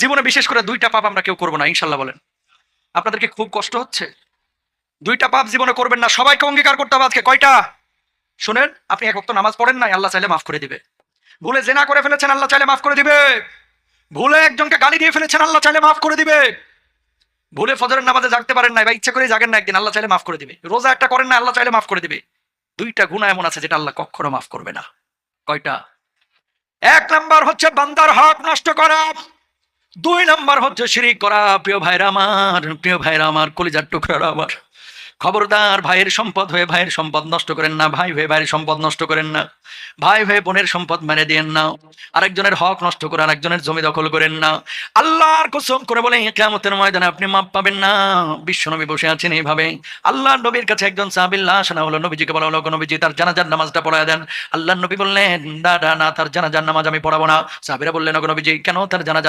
জীবনে বিশেষ করে দুইটা পাপ আমরা কেউ করবো না, ইনশাল্লাহ বলেন। আপনাদেরকে খুব কষ্ট হচ্ছে? দুইটা পাপ জীবনে করবেন না, সবাইকে অঙ্গীকার করতে হবে আজকে। কয়টা? শুনেন, আপনি এক ওয়াক্ত নামাজ পড়েন নাই, আল্লাহ চাইলে মাফ করে দিবে। ভুলে জেনা করে ফেলেছেন, আল্লাহ চাইলে মাফ করে দিবে। ভুলে একজনকে গালি দিয়ে ফেলেছেন, আল্লাহ চাইলে মাফ করে দিবে। ভুলে ফজরের নামাজে জাগতে পারেন নাই বা ইচ্ছা করে জাগেন না একদিন, আল্লাহ চাইলে মাফ করে দিবে। রোজা একটা করেন না, আল্লাহ চাইলে মাফ করে দিবে। দুইটা গুনাহ এমন আছে যেটা আল্লাহ কখনো মাফ করবে না। কয়টা? এক নাম্বার হচ্ছে বান্দার হক নষ্ট করা, দুই নাম্বার হচ্ছে শিরিক করা। প্রিয় ভাইরা আমার, কলিজার টুকরারা আমার, খবরদার ভাইয়ের সম্পদ হয়ে ভাইয়ের সম্পদ নষ্ট করেন না, ভাই হয়ে ভাইয়ের সম্পদ নষ্ট করেন না, ভাই হয়ে বোনের সম্পদ মেরে দিয়েন না, আরেকজনের হক নষ্ট করে আরেকজনের জমি দখল করেন না। আল্লাহর কসম করে বলে কিয়ামতের ময়দানে আপনি মাপ পাবেন না। বিশ্বনবী বসে আছেন এইভাবে, আল্লাহর নবীর কাছে একজন সাহাবীর লাশ আনা হলো। নবীজিকে বলা হলো, নবীজি তার জানাজার নামাজটা পড়ায় দেন। আল্লাহর নবী বললেন, না, তার জানাজার নামাজ আমি পড়াবো না। সাহাবীরা বললেন, নবীজি কেন তার জানাজার